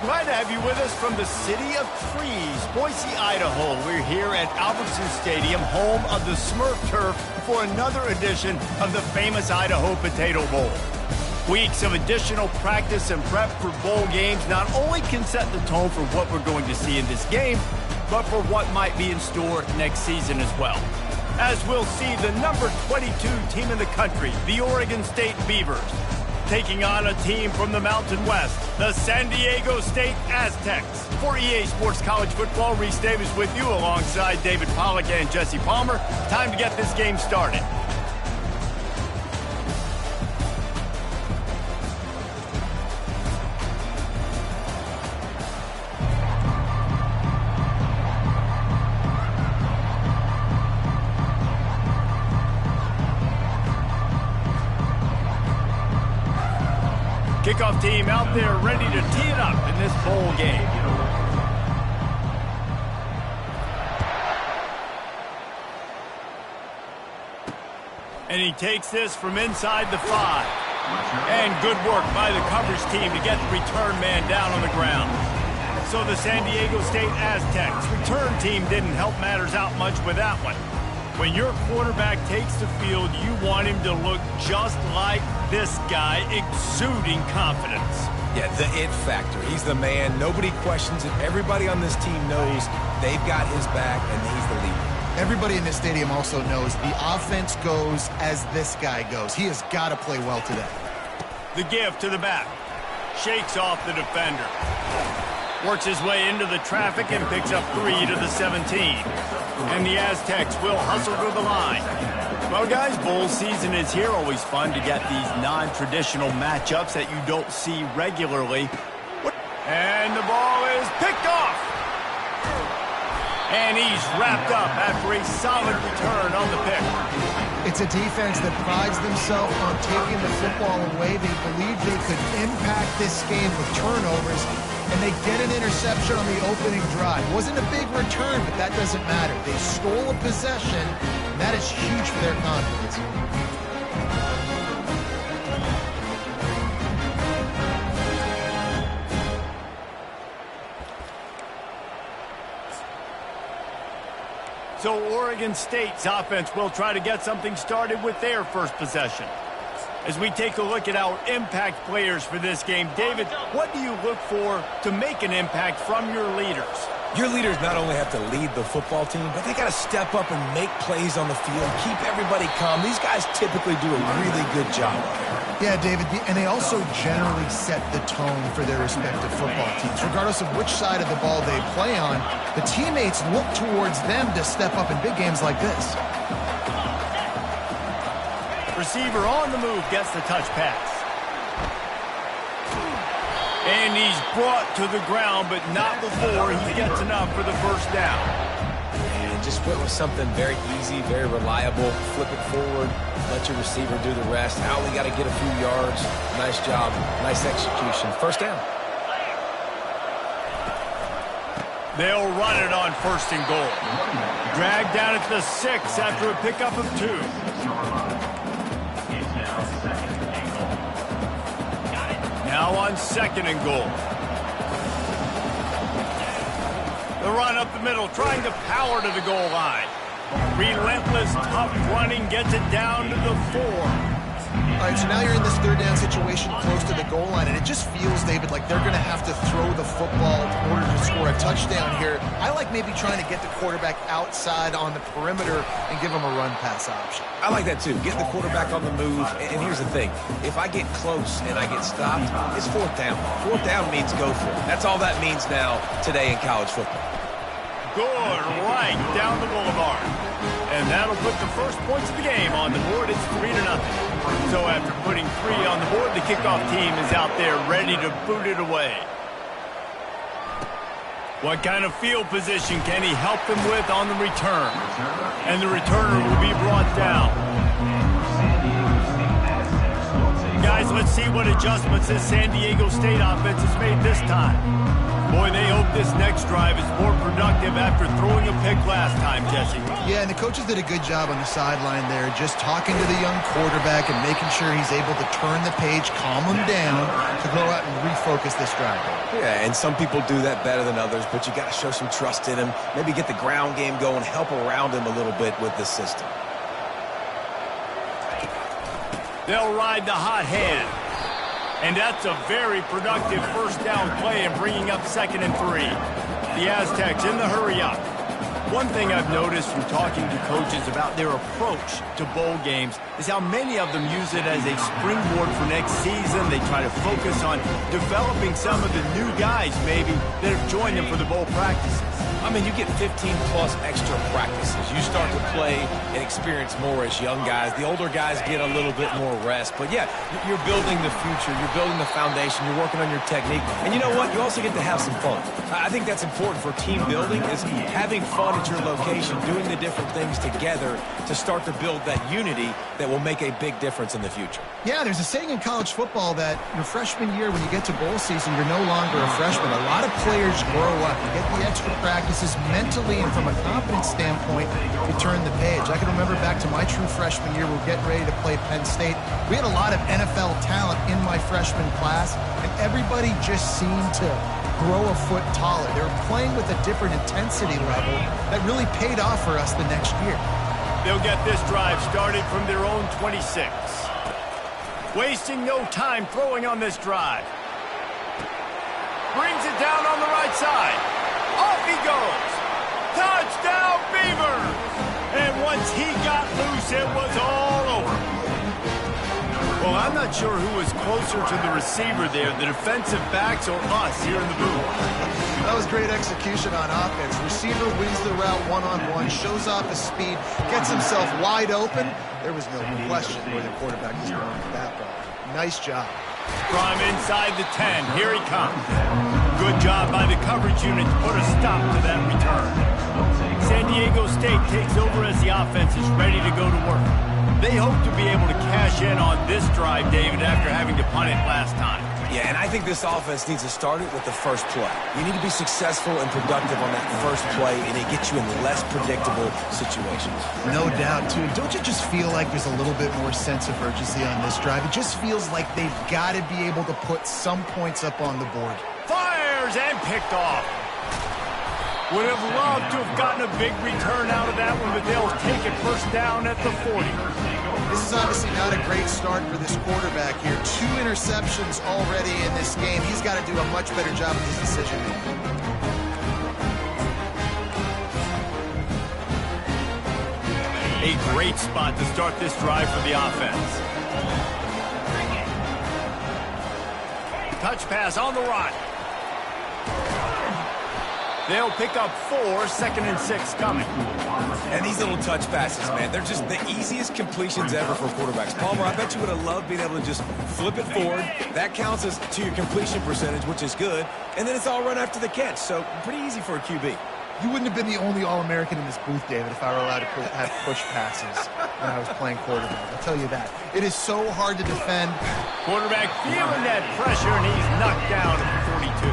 Glad to have you with us from the city of trees, Boise, Idaho. We're here at Albertson Stadium, home of the Smurf Turf, for another edition of the famous Idaho Potato Bowl. Weeks of additional practice and prep for bowl games not only can set the tone for what we're going to see in this game, but for what might be in store next season as well. As we'll see the number 22 team in the country, the Oregon State Beavers, taking on a team from the Mountain West, the San Diego State Aztecs. For EA Sports College Football, Reese Davis with you alongside David Pollack and Jesse Palmer. Time to get this game started. Kickoff team out there ready to tee it up in this bowl game. And he takes this from inside the 5. And good work by the coverage team to get the return man down on the ground. So the San Diego State Aztecs return team didn't help matters out much with that one. When your quarterback takes the field, you want him to look just like this guy, exuding confidence. Yeah, the it factor. He's the man. Nobody questions it. Everybody on this team knows they've got his back, and he's the leader. Everybody in this stadium also knows the offense goes as this guy goes. He has got to play well today. The give to the back. Shakes off the defender. Works his way into the traffic and picks up 3 to the 17. And the Aztecs will hustle to the line. Well, guys, bowl season is here. Always fun to get these non-traditional matchups that you don't see regularly. And the ball is picked off. And he's wrapped up after a solid return on the pick. It's a defense that prides themselves on taking the football away. They believe they could impact this game with turnovers, and they get an interception on the opening drive. Wasn't a big return, but that doesn't matter. They stole a possession, and that is huge for their confidence. So Oregon State's offense will try to get something started with their first possession. As we take a look at our impact players for this game, David, what do you look for to make an impact from your leaders? Your leaders not only have to lead the football team, but they got to step up and make plays on the field, keep everybody calm. These guys typically do a really good job. Yeah, David, and they also generally set the tone for their respective football teams. Regardless of which side of the ball they play on, the teammates look towards them to step up in big games like this. Receiver on the move gets the touch pass. And he's brought to the ground, but not before he gets enough for the first down. And just went with something very easy, very reliable. Flip it forward, let your receiver do the rest. Now we got to get a few yards. Nice job, nice execution. First down. They'll run it on 1st and goal. Dragged down at the 6 after a pickup of 2. Now on 2nd and goal. The run up the middle, trying to power to the goal line. Relentless, tough running gets it down to the 4. All right, so now you're in this 3rd down situation close to the goal line, and it just feels, David, like they're going to have to throw the football in order to score a touchdown here. I like maybe trying to get the quarterback outside on the perimeter and give him a run-pass option. I like that too. Get the quarterback on the move. And here's the thing. If I get close and I get stopped, it's 4th down. 4th down means go for it. That's all that means now today in college football. Good right down the boulevard. And that'll put the first points of the game on the board. It's 3-0. So after putting 3 on the board, the kickoff team is out there ready to boot it away. What kind of field position can he help them with on the return? And the returner will be brought down. Guys, let's see what adjustments this San Diego State offense has made this time. Boy, they hope this next drive is more productive after throwing a pick last time, Jesse. Yeah, and the coaches did a good job on the sideline there, just talking to the young quarterback and making sure he's able to turn the page, calm him down, to go out and refocus this drive. Yeah, and some people do that better than others, but you got to show some trust in him, maybe get the ground game going, help around him a little bit with this system. They'll ride the hot hand. And that's a very productive first down play and bringing up 2nd and 3. The Aztecs in the hurry up. One thing I've noticed from talking to coaches about their approach to bowl games is how many of them use it as a springboard for next season. They try to focus on developing some of the new guys maybe that have joined them for the bowl practices. I mean, you get 15-plus extra practices. You start to play and experience more as young guys. The older guys get a little bit more rest. But, yeah, you're building the future. You're building the foundation. You're working on your technique. And you know what? You also get to have some fun. I think that's important for team building is having fun at your location, doing the different things together to start to build that unity that will make a big difference in the future. Yeah, there's a saying in college football that your freshman year, when you get to bowl season, you're no longer a freshman. A lot of players grow up. You get the extra practices mentally, and from a confidence standpoint, you turn the page. I can remember back to my true freshman year, we were getting ready to play Penn State. We had a lot of NFL talent in my freshman class, and everybody just seemed to grow a foot taller. They were playing with a different intensity level that really paid off for us the next year. They'll get this drive started from their own 26. Wasting no time throwing on this drive. Brings it down on the right side. Off he goes. Touchdown, Beavers! And once he got loose, it was all over. Well, I'm not sure who was closer to the receiver there, the defensive backs or us here in the booth. That was great execution on offense. Receiver wins the route one-on-one, shows off his speed, gets himself wide open. There was no question where the quarterback is going with that ball. Nice job. From inside the 10, here he comes. Good job by the coverage unit to put a stop to that return. San Diego State takes over as the offense is ready to go to work. They hope to be able to cash in on this drive, David, after having to punt it last time. Yeah, and I think this offense needs to start it with the first play. You need to be successful and productive on that first play, and it gets you in less predictable situations. No doubt, too. Don't you just feel like there's a little bit more sense of urgency on this drive? It just feels like they've got to be able to put some points up on the board. Fires and picked off. Would have loved to have gotten a big return out of that one, but they'll take it first down at the 40. This is obviously not a great start for this quarterback here. 2 interceptions already in this game. He's got to do a much better job with his decision-making. A great spot to start this drive for the offense. Touch pass on the run. They'll pick up 4, 2nd and 6 coming. And these little touch passes, man, they're just the easiest completions ever for quarterbacks. Palmer, I bet you would have loved being able to just flip it forward. That counts as to your completion percentage, which is good. And then it's all run after the catch, so pretty easy for a QB. You wouldn't have been the only All-American in this booth, David, if I were allowed to have push passes when I was playing quarterback. I'll tell you that. It is so hard to defend. Quarterback feeling that pressure, and he's knocked down at the 42.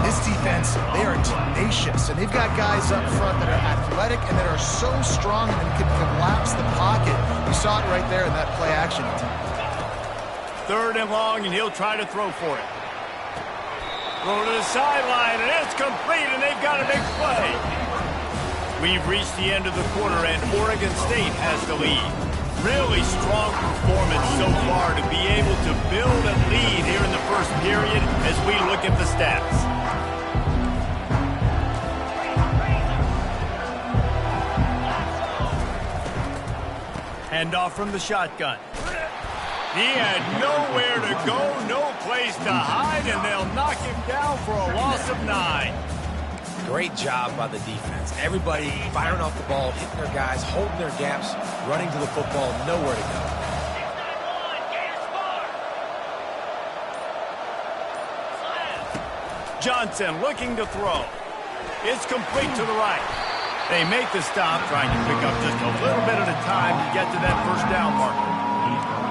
This defense, they are tenacious, and they've got guys up front that are athletic and that are so strong and can collapse the pocket. You saw it right there in that play action. 3rd and long, and he'll try to throw for it. Throw to the sideline, and it's complete, and they've got a big play. We've reached the end of the quarter, and Oregon State has the lead. Really strong performance so far to be able to build a lead here in the first period as we look at the stats. Handoff from the shotgun. He had nowhere to go, no place to hide, and they'll knock him down for a loss of 9. Great job by the defense. Everybody firing off the ball, hitting their guys, holding their gaps, running to the football, nowhere to go. Johnson looking to throw. It's complete to the right. They make the stop, trying to pick up just a little bit at a time to get to that first down marker.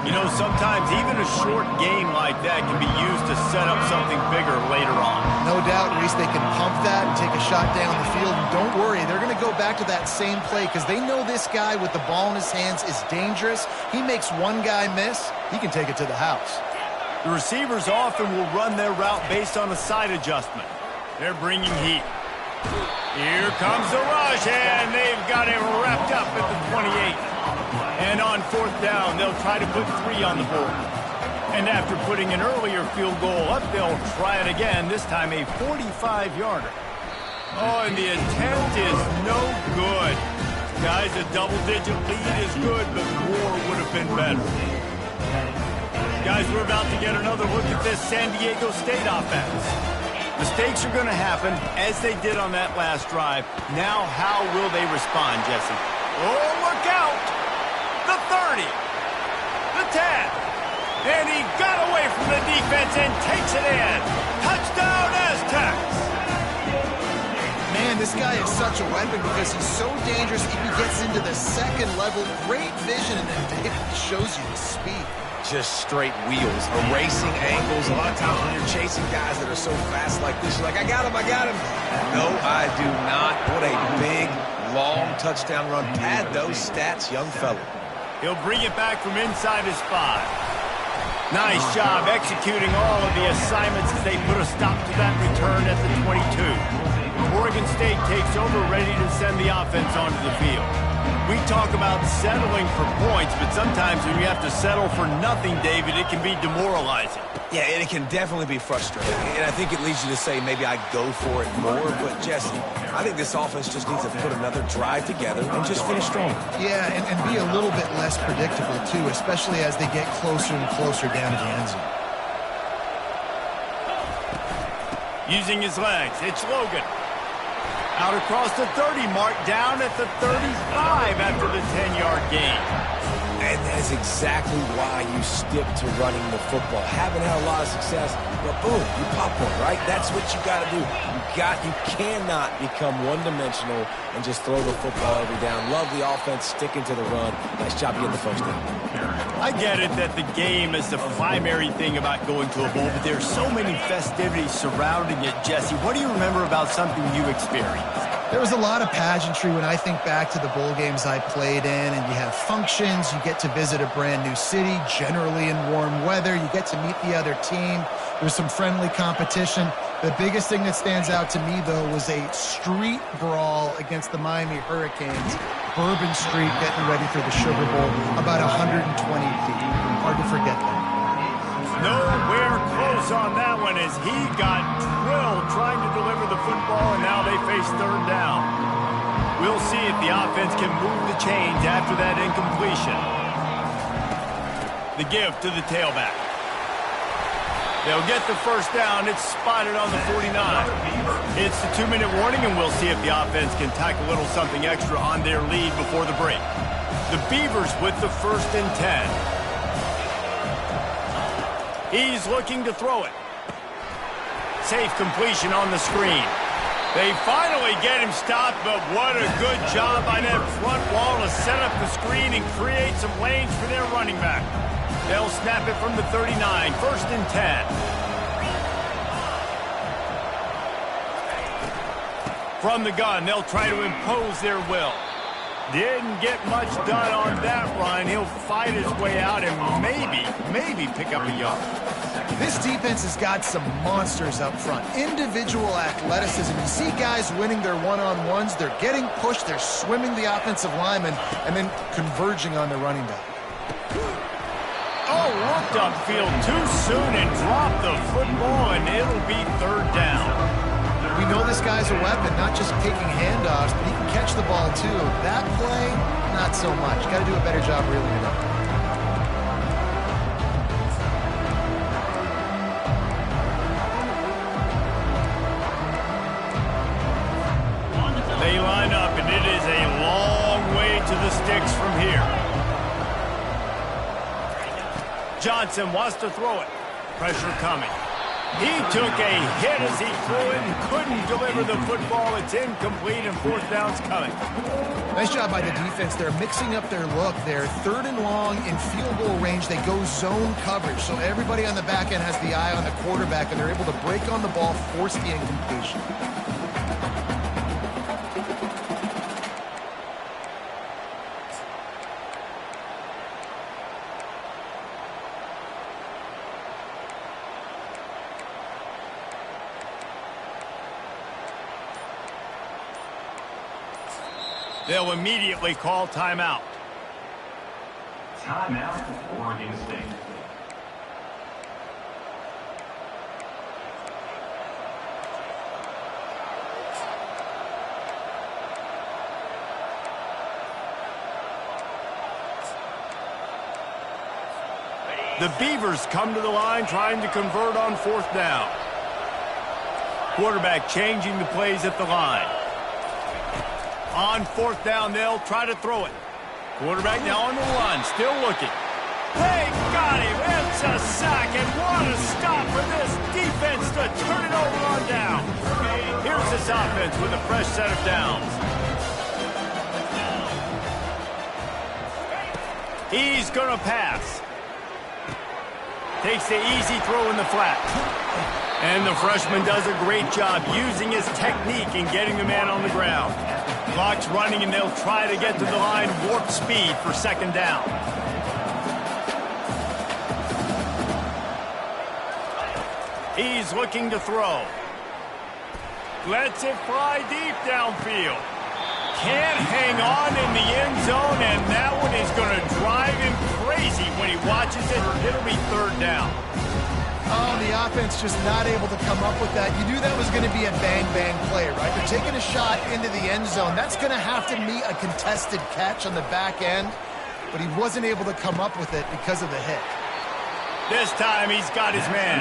You know, sometimes even a short game like that can be used to set up something bigger later on. No doubt, Reese, they can pump that and take a shot down the field. And don't worry, they're going to go back to that same play because they know this guy with the ball in his hands is dangerous. He makes one guy miss, he can take it to the house. The receivers often will run their route based on a side adjustment. They're bringing heat. Here comes the rush, and they've got it wrapped up at the 28. And on 4th down, they'll try to put 3 on the board. And after putting an earlier field goal up, they'll try it again, this time a 45-yarder. Oh, and the attempt is no good. Guys, a double-digit lead is good, but more would have been better. Guys, we're about to get another look at this San Diego State offense. Mistakes are going to happen, as they did on that last drive. Now, how will they respond, Jesse? Oh, look out! The 30, the 10. And he got away from the defense and takes it in. Touchdown, Aztecs! Man, this guy is such a weapon because he's so dangerous. If he gets into the second level, great vision, and then it shows you the speed. Just straight wheels, erasing angles. A lot of times when you're chasing guys that are so fast like this, you're like, I got him. No, I do not. What a big, long touchdown run. Pad those stats, young fella. He'll bring it back from inside his 5. Nice job executing all of the assignments as they put a stop to that return at the 22. Oregon State takes over, ready to send the offense onto the field. We talk about settling for points, but sometimes when you have to settle for nothing, David, it can be demoralizing. Yeah, and it can definitely be frustrating. And I think it leads you to say maybe I go for it more. But, Jesse, I think this offense just needs to put another drive together and just finish strong. Yeah, and be a little bit less predictable, too, especially as they get closer and closer down to the end zone. Using his legs, it's Logan. Out across the 30 mark, down at the 35 after the 10-yard gain. And that is exactly why you stick to running the football. Haven't had a lot of success, but boom, you pop one, right? That's what you got to do. You cannot become one-dimensional and just throw the football every down. Love the offense, sticking to the run. Nice job getting the first down. I get it that the game is the primary thing about going to a bowl, but there's so many festivities surrounding it, Jesse. What do you remember about something you experienced? There was a lot of pageantry when I think back to the bowl games I played in, and you have functions, you get to visit a brand new city, generally in warm weather, you get to meet the other team, there's some friendly competition. The biggest thing that stands out to me, though, was a street brawl against the Miami Hurricanes. Bourbon Street getting ready for the Sugar Bowl, about 120 feet. Hard to forget that. Nowhere close on that one as he got drilled trying to deliver the football, and now they face 3rd down. We'll see if the offense can move the chains after that incompletion. The give to the tailback. They'll get the first down. It's spotted on the 49. It's the 2-minute warning, and we'll see if the offense can tack a little something extra on their lead before the break. The Beavers with the 1st and 10. He's looking to throw it. Safe completion on the screen. They finally get him stopped, but what a good job by that front wall to set up the screen and create some lanes for their running back. They'll snap it from the 39, 1st and 10. From the gun, they'll try to impose their will. Didn't get much done on that run. He'll fight his way out and maybe pick up a yard. This defense has got some monsters up front. Individual athleticism. You see guys winning their one-on-ones. They're getting pushed. They're swimming the offensive lineman and then converging on the running back. Oh, looked upfield too soon and dropped the football, and it'll be 3rd down. We know this guy's a weapon, not just taking handoffs, but he can catch the ball too. That play, not so much. Got to do a better job reeling it up. They line up, and it is a long way to the sticks from here. Johnson wants to throw it. Pressure coming. He took a hit as he threw it and couldn't deliver the football. It's incomplete and fourth down's coming. Nice job by the defense. They're mixing up their look. They're 3rd and long in field goal range. They go zone coverage. So everybody on the back end has the eye on the quarterback, and they're able to break on the ball, force the incompletion. They'll immediately call timeout. Timeout for Oregon State. The Beavers come to the line trying to convert on 4th down. Quarterback changing the plays at the line. On 4th down, they'll try to throw it. Quarterback now on the run, still looking. They got him. It's a sack, and what a stop for this defense to turn it over on down. Here's this offense with a fresh set of downs. He's going to pass. Takes the easy throw in the flat. And the freshman does a great job using his technique and getting the man on the ground. Clock's running, and they'll try to get to the line warp speed for 2nd down. He's looking to throw. Lets it fly deep downfield. Can't hang on in the end zone, and that one is going to drive him crazy when he watches it. It'll be 3rd down. Oh, the offense just not able to come up with that. You knew that was going to be a bang-bang play, right? They're taking a shot into the end zone. That's going to have to meet a contested catch on the back end, but he wasn't able to come up with it because of the hit. This time he's got his man.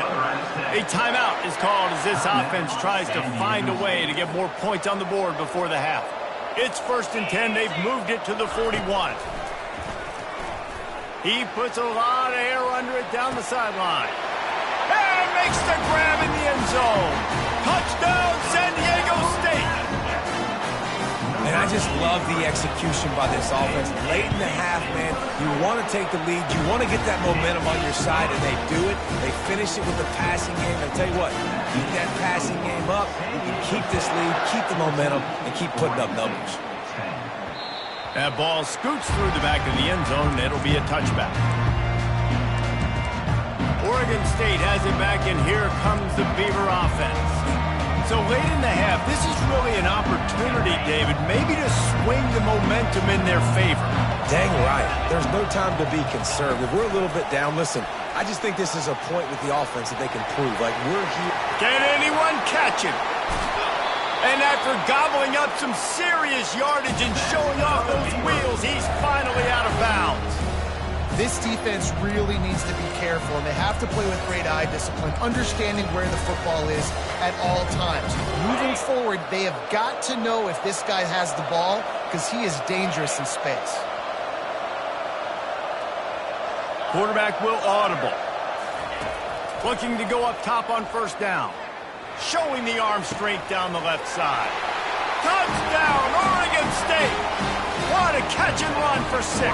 A timeout is called as this offense tries to find a way to get more points on the board before the half. It's 1st and 10. They've moved it to the 41. He puts a lot of air under it down the sideline. And makes the grab in the end zone. Touchdown, San Diego State. And I just love the execution by this offense. Late in the half, man, you want to take the lead. You want to get that momentum on your side, and they do it. They finish it with the passing game. And I'll tell you what, keep that passing game up. You can keep this lead, keep the momentum, and keep putting up numbers. That ball scoots through the back of the end zone, and it'll be a touchback. Oregon State has it back, and here comes the Beaver offense. So late in the half, this is really an opportunity, David, maybe to swing the momentum in their favor. Dang right. There's no time to be conservative. We're a little bit down. Listen, I just think this is a point with the offense that they can prove. Like, we're here. Can anyone catch him? And after gobbling up some serious yardage and showing off those wheels, he's finally out of bounds. This defense really needs to be careful, and they have to play with great eye discipline, understanding where the football is at all times. Moving forward, they have got to know if this guy has the ball, because he is dangerous in space. Quarterback will audible. Looking to go up top on 1st down. Showing the arm strength down the left side. Touchdown, Oregon State! What a catch and run for 6.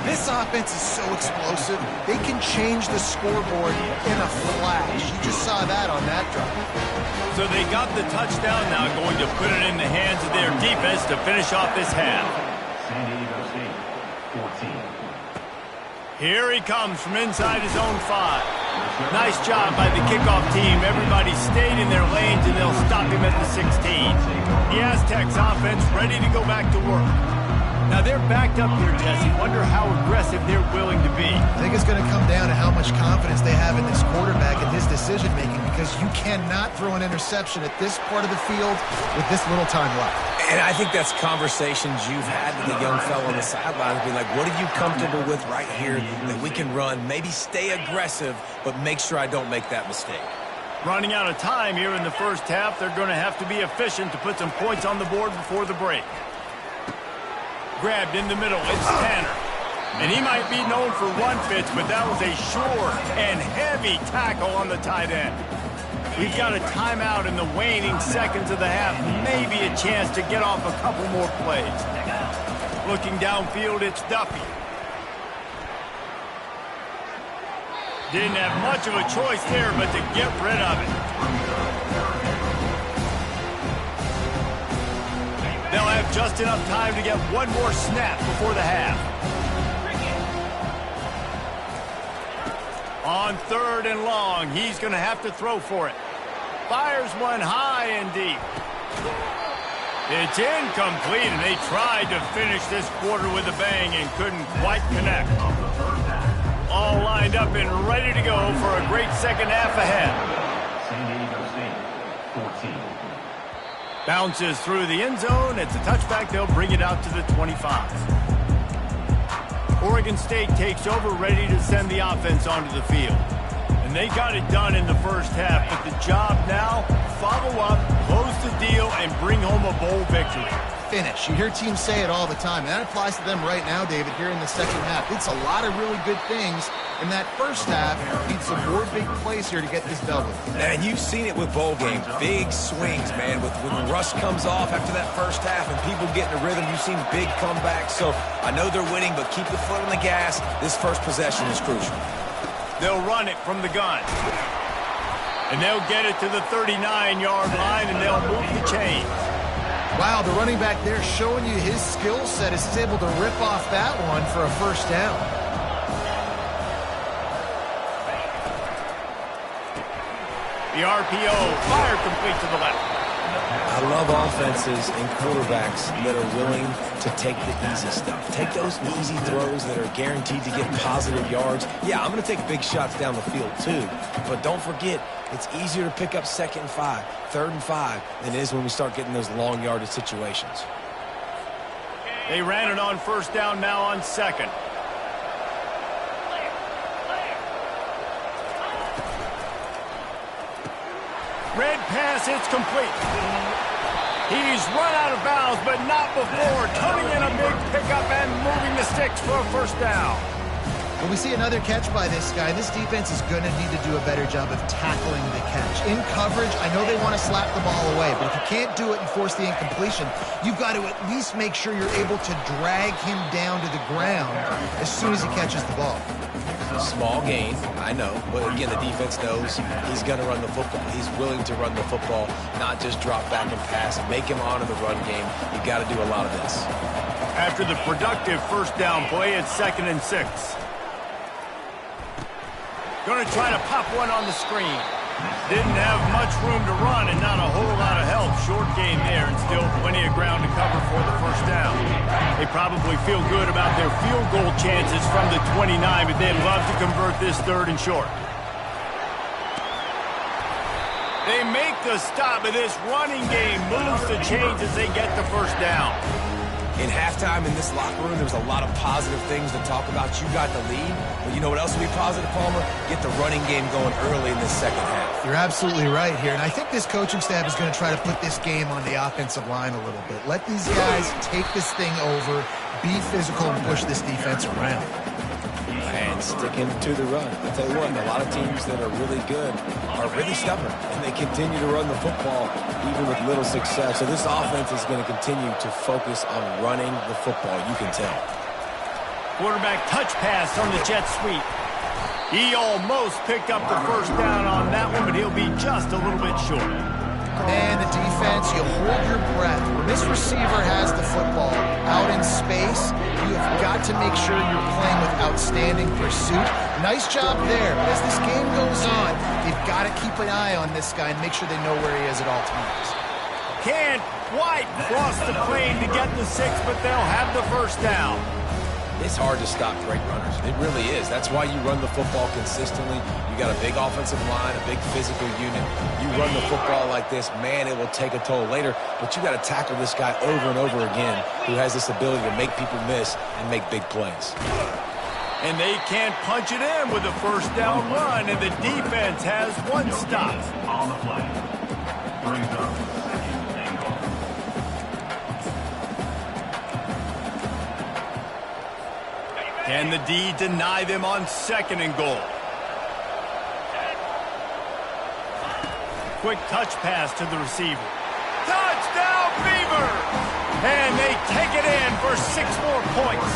This offense is so explosive, they can change the scoreboard in a flash. You just saw that on that drive. So they got the touchdown, now going to put it in the hands of their defense to finish off this half. San Diego State, 14. Here he comes from inside his own 5. Nice job by the kickoff team. Everybody stayed in their lanes, and they'll stop him at the 16. The Aztecs offense ready to go back to work. Now they're backed up here, Jesse. Wonder how aggressive they're willing to be. I think it's going to come down to how much confidence they have in this quarterback and his decision-making, because you cannot throw an interception at this part of the field with this little time left. And I think that's conversations you've had with the young fellow on the sidelines. Be like, what are you comfortable with right here that we can run? Maybe stay aggressive, but make sure I don't make that mistake. Running out of time here in the first half. They're going to have to be efficient to put some points on the board before the break. Grabbed in the middle. It's Tanner. And he might be known for run fits, but that was a sure and heavy tackle on the tight end. We've got a timeout in the waning seconds of the half. Maybe a chance to get off a couple more plays. Looking downfield, it's Duffy. Didn't have much of a choice there, but to get rid of it. They'll have just enough time to get one more snap before the half. On 3rd and long, he's going to have to throw for it. Fires one high and deep. It's incomplete, and they tried to finish this quarter with a bang and couldn't quite connect. All lined up and ready to go for a great second half ahead. San Diego State, 14. Bounces through the end zone. It's a touchback. They'll bring it out to the 25. Oregon State takes over, ready to send the offense onto the field. And they got it done in the first half, but the job now, follow up, close the deal, and bring home a bowl victory. Finish. You hear teams say it all the time, and that applies to them right now, David, here in the second half. It's a lot of really good things in that first half. Need some more big plays here to get this W. And you've seen it with bowl games. Big swings, man. When rust comes off after that first half and people get in a rhythm, you've seen big comebacks. So I know they're winning, but keep the foot on the gas. This first possession is crucial. They'll run it from the gun. And they'll get it to the 39-yard line, and they'll move the chains. Wow, the running back there showing you his skill set as he's able to rip off that one for a first down. The RPO, fire complete to the left. I love offenses and quarterbacks that are willing to take the easy stuff. Take those easy throws that are guaranteed to get positive yards. Yeah, I'm going to take big shots down the field too. But don't forget, it's easier to pick up 2nd and 5, 3rd and 5 than it is when we start getting those long yardage situations. They ran it on first down, now on 2nd. Red pass, it's complete. He's run out of bounds, but not before turning in a big pickup and moving the sticks for a first down. When we see another catch by this guy, this defense is going to need to do a better job of tackling the catch. In coverage, I know they want to slap the ball away, but if you can't do it and force the incompletion, you've got to at least make sure you're able to drag him down to the ground as soon as he catches the ball. Small gain, I know, but again, the defense knows he's going to run the football. He's willing to run the football, not just drop back and pass, make him honor the run game. You got to do a lot of this. After the productive first down play, it's 2nd and 6. Going to try to pop one on the screen. Didn't have much room to run and not a whole lot of help. Short gain there and still plenty of ground to cover for the first down. They probably feel good about their field goal chances from the 29, but they'd love to convert this 3rd and short. They make the stop, but this running game moves the chains as they get the first down. In halftime in this locker room, there was a lot of positive things to talk about. You got the lead, but you know what else will be positive, Palmer? Get the running game going early in this second half. You're absolutely right here, and I think this coaching staff is going to try to put this game on the offensive line a little bit. Let these guys take this thing over, be physical, and push this defense around. And sticking to the run. I'll tell you what, a lot of teams that are really good are really stubborn, and they continue to run the football even with little success. So this offense is going to continue to focus on running the football, you can tell. Quarterback touch pass on the jet sweep. He almost picked up the first down on that one, but he'll be just a little bit short. And the defense, you hold your breath. When this receiver has the football out in space, you have got to make sure you're playing with outstanding pursuit. Nice job there, but as this game goes on, you've got to keep an eye on this guy and make sure they know where he is at all times. Can't quite cross the plane to get the 6, but they'll have the first down. It's hard to stop great runners. It really is. That's why you run the football consistently. You got a big offensive line, a big physical unit. You run the football like this, man, it will take a toll later. But you got to tackle this guy over and over again who has this ability to make people miss and make big plays. And they can't punch it in with a first down run, and the defense has one stop. On the play. Brings up second and goal. Can the D deny them on 2nd and goal. Quick touch pass to the receiver. Touchdown, Beavers! And they take it in for 6 more points.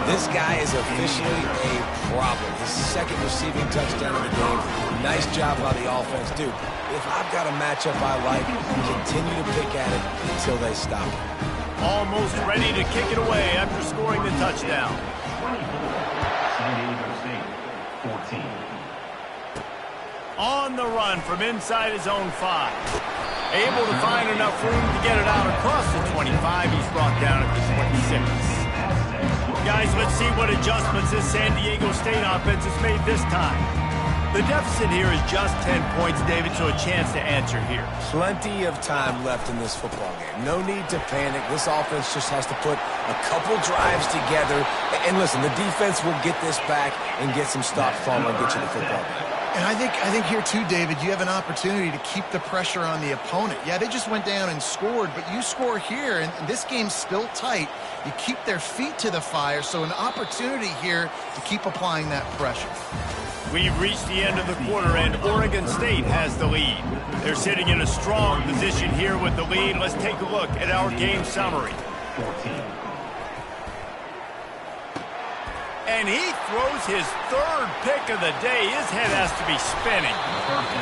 This guy is officially a problem. His 2nd receiving touchdown of the game. Nice job by the offense. Dude, if I've got a matchup I like, continue to pick at it until they stop it. Almost ready to kick it away after scoring the touchdown. 14. On the run from inside his own 5. Able to find enough room to get it out across the 25. He's brought down at the 26. Guys, let's see what adjustments this San Diego State offense has made this time. The deficit here is just 10 points, David, so a chance to answer here. Plenty of time left in this football game. No need to panic. This offense just has to put a couple drives together. And listen, the defense will get this back and get some stops from and get you the football back. And I think here too, David, you have an opportunity to keep the pressure on the opponent. Yeah, they just went down and scored, but you score here, and this game's still tight. You keep their feet to the fire, so an opportunity here to keep applying that pressure. We've reached the end of the quarter, and Oregon State has the lead. They're sitting in a strong position here with the lead. Let's take a look at our game summary. 14. And he throws his 3rd pick of the day. His head has to be spinning.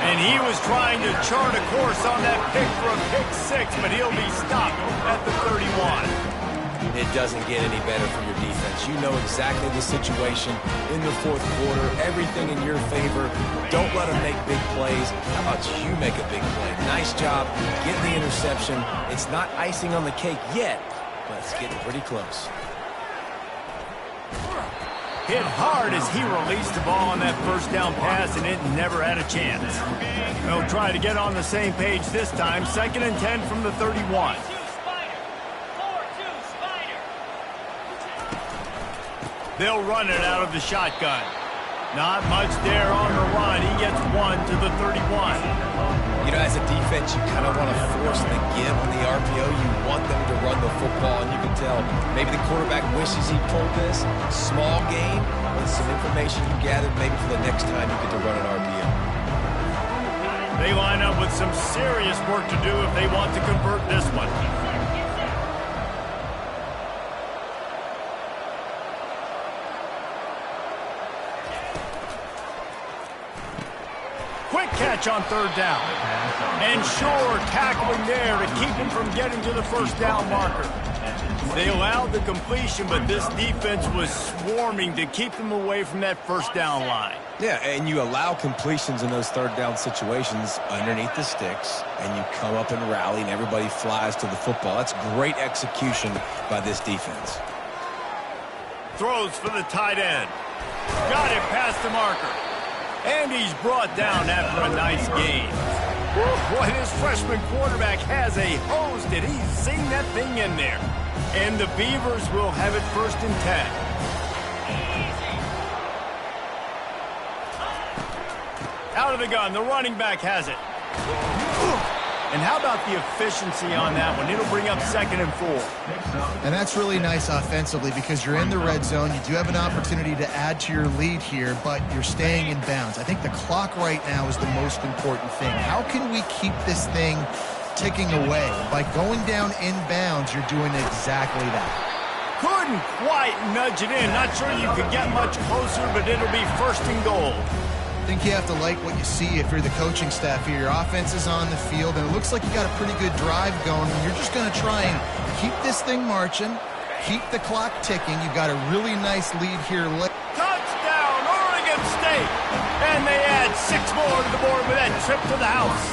And he was trying to chart a course on that pick for a pick 6, but he'll be stopped at the 31. It doesn't get any better for your defense. You know exactly the situation in the 4th quarter. Everything in your favor. Don't let them make big plays. How about you make a big play? Nice job getting the interception. It's not icing on the cake yet, but it's getting pretty close. Hit hard as he released the ball on that 1st down pass, and it never had a chance. They'll try to get on the same page this time. 2nd and 10 from the 31. They'll run it out of the shotgun. Not much there on the run. He gets 1 to the 31. You know, as a defense, you kind of want to force the give on the RPO. You want them to run the football, and you can tell maybe the quarterback wishes he pulled this. Small game, with some information you gathered maybe for the next time you get to run an RPO. They line up with some serious work to do if they want to convert this one. Quick catch on 3rd down. And sure tackling there to keep him from getting to the 1st down marker. They allowed the completion, but this defense was swarming to keep them away from that 1st down line. Yeah, and you allow completions in those 3rd down situations underneath the sticks, and you come up and rally, and everybody flies to the football. That's great execution by this defense. Throws for the tight end. Got it past the marker. And he's brought down after a nice gain. Boy, this freshman quarterback has a hose. Did he sing that thing in there? And the Beavers will have it 1st and 10. Out of the gun, the running back has it. And how about the efficiency on that one? It'll bring up 2nd and 4. And that's really nice offensively because you're in the red zone. You do have an opportunity to add to your lead here, but you're staying in bounds. I think the clock right now is the most important thing. How can we keep this thing ticking away? By going down in bounds, you're doing exactly that. Couldn't quite nudge it in. Not sure you could get much closer, but it'll be 1st and goal. I think you have to like what you see if you're the coaching staff here. Your offense is on the field, and it looks like you got a pretty good drive going. You're just going to try and keep this thing marching, keep the clock ticking. You've got a really nice lead here. Touchdown, Oregon State! And they add 6 more to the board with that trip to the house.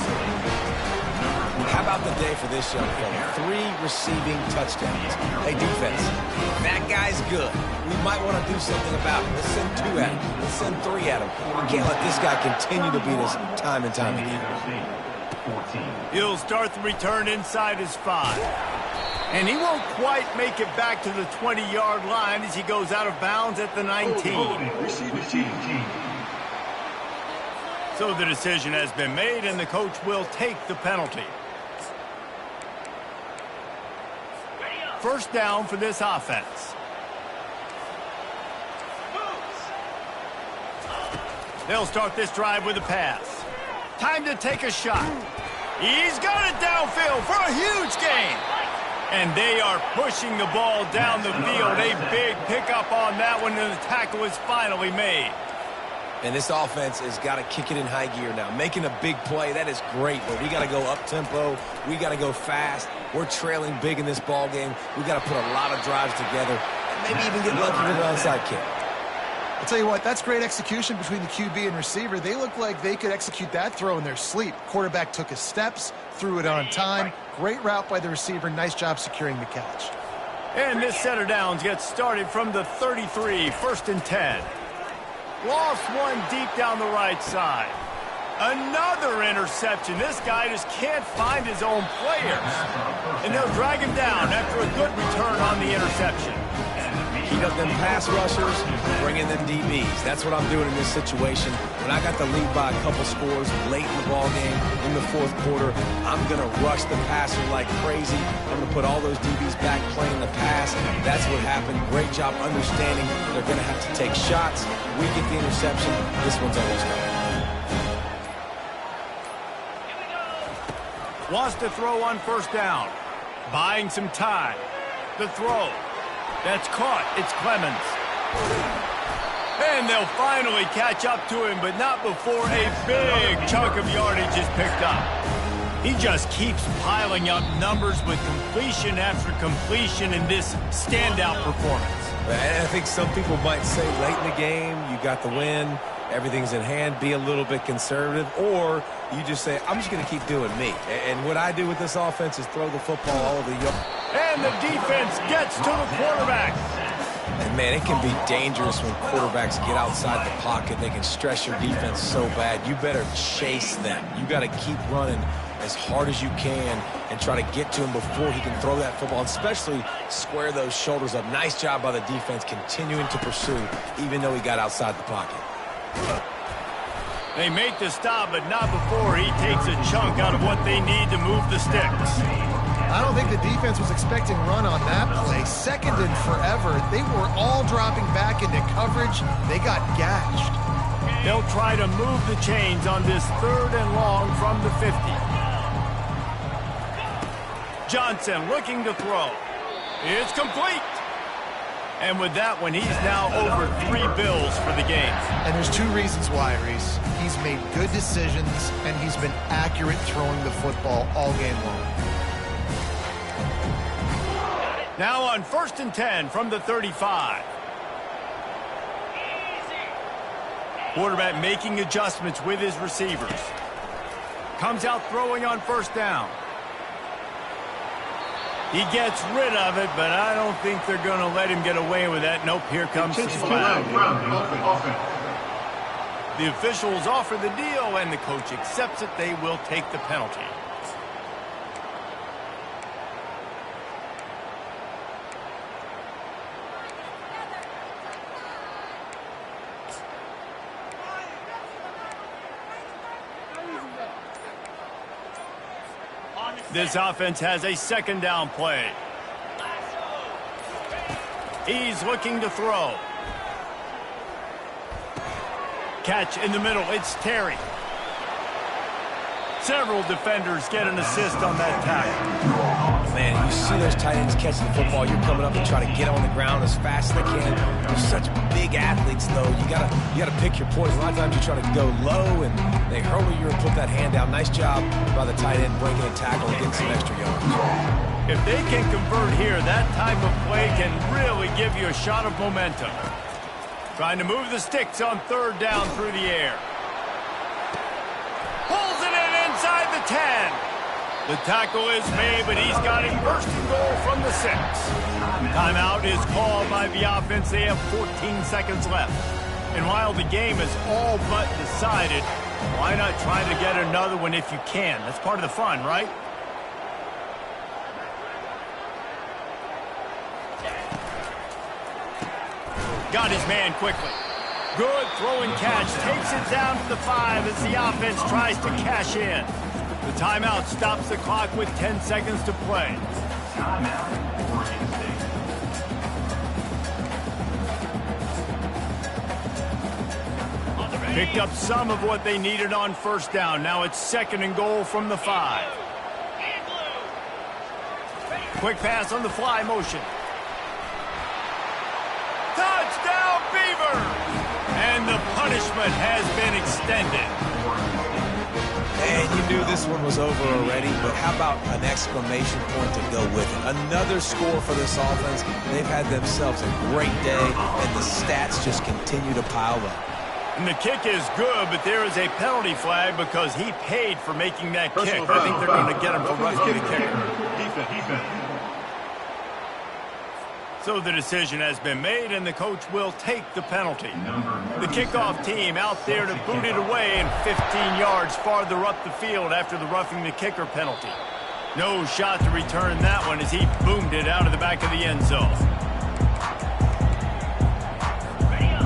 How about the day for this young fella? 3 receiving touchdowns. Hey, defense, that guy's good. We might want to do something about it. Let's send 2 at him. Let's send 3 at him. We can't let this guy continue to beat us time and time again. He'll start the return inside his 5. And he won't quite make it back to the 20-yard line as he goes out of bounds at the 19. So the decision has been made, and the coach will take the penalty. 1st down for this offense. They'll start this drive with a pass. Time to take a shot. He's got it downfield for a huge gain. And they are pushing the ball down the field. A big pickup on that one, and the tackle is finally made. And this offense has got to kick it in high gear now. Making a big play, that is great, but we got to go up-tempo. We got to go fast. We're trailing big in this ball game. We got to put a lot of drives together and maybe even get lucky with an onside kick. I'll tell you what, that's great execution between the QB and receiver. They look like they could execute that throw in their sleep. Quarterback took his steps, threw it on time. Great route by the receiver. Nice job securing the catch. And this set of downs gets started from the 33, 1st and 10. Lost one deep down the right side. Another interception. This guy just can't find his own players. And they'll drag him down after a good return on the interception. Heat up them pass rushers, bring in them DBs. That's what I'm doing in this situation. When I got the lead by a couple scores late in the ball game, in the 4th quarter, I'm going to rush the passer like crazy. I'm going to put all those DBs back playing the pass. That's what happened. Great job understanding they're going to have to take shots. We get the interception. This one's almost gone. Wants to throw on 1st down. Buying some time. The throw. That's caught. It's Clemens. And they'll finally catch up to him, but not before a big chunk of yardage is picked up. He just keeps piling up numbers with completion after completion in this standout performance. I think some people might say late in the game, you got the win, everything's in hand, be a little bit conservative, or you just say, I'm just going to keep doing me. And what I do with this offense is throw the football all over the yard. And the defense gets to the quarterback. And, man, it can be dangerous when quarterbacks get outside the pocket. They can stress your defense so bad. You better chase them. You got to keep running as hard as you can and try to get to him before he can throw that football, and especially square those shoulders up. Nice job by the defense continuing to pursue, even though he got outside the pocket. They make the stop, but not before he takes a chunk out of what they need to move the sticks. I don't think the defense was expecting run on that play. 2nd and forever. They were all dropping back into coverage. They got gashed. They'll try to move the chains on this 3rd and long from the 50. Johnson looking to throw. It's complete. And with that one, he's now over 3 bills for the game. And there's 2 reasons why, Reese. He's made good decisions, and he's been accurate throwing the football all game long. Now on 1st and 10 from the 35. Quarterback making adjustments with his receivers. Comes out throwing on 1st down. He gets rid of it, but I don't think they're going to let him get away with that. Nope, here comes the flag. The officials offer the deal, and the coach accepts it. They will take the penalty. This offense has a 2nd down play. He's looking to throw. Catch in the middle. It's Terry. Several defenders get an assist on that tackle. Man, you see those tight ends catching the football. You're coming up and trying to get on the ground as fast as they can. They're such big athletes, though. You gotta pick your poison. A lot of times you're trying to go low, and they hurl you and put that hand down. Nice job by the tight end breaking a tackle and getting some extra yards. If they can convert here, that type of play can really give you a shot of momentum. Trying to move the sticks on 3rd down through the air. Pulls it in inside the 10. The tackle is made, but he's got him first and goal from the 6. Timeout is called by the offense. They have 14 seconds left. And while the game is all but decided, why not try to get another one if you can? That's part of the fun, right? Got his man quickly. Good throwing catch. Takes it down to the 5 as the offense tries to cash in. The timeout stops the clock with 10 seconds to play. Timeout, Oregon State. Picked up some of what they needed on first down. Now it's 2nd and goal from the 5. Quick pass on the fly motion. Touchdown, Beavers! And the punishment has been extended. And you knew this one was over already, but how about an exclamation point to go with it? Another score for this offense. They've had themselves a great day, and the stats just continue to pile up. And the kick is good, but there is a penalty flag because he paid for making that kick. I think they're going to get him for roughing the kicker. So the decision has been made, and the coach will take the penalty. The kickoff team out there to boot it away and 15 yards farther up the field after the roughing the kicker penalty. No shot to return that one as he boomed it out of the back of the end zone.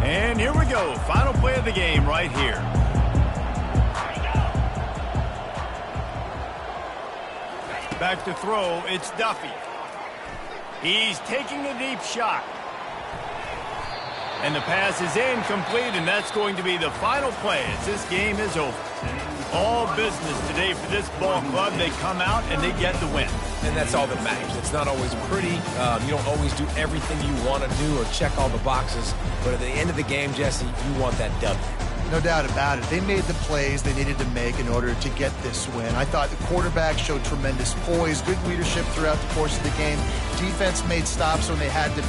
And here we go. Final play of the game right here. Back to throw, it's Duffy. He's taking a deep shot. And the pass is incomplete, and that's going to be the final play as this game is over. All business today for this ball club. They come out and they get the win. And that's all that matters. It's not always pretty. You don't always do everything you want to do or check all the boxes. But at the end of the game, Jesse, you want that W. No doubt about it. They made the plays they needed to make in order to get this win. I thought the quarterback showed tremendous poise, good leadership throughout the course of the game. Defense made stops when they had to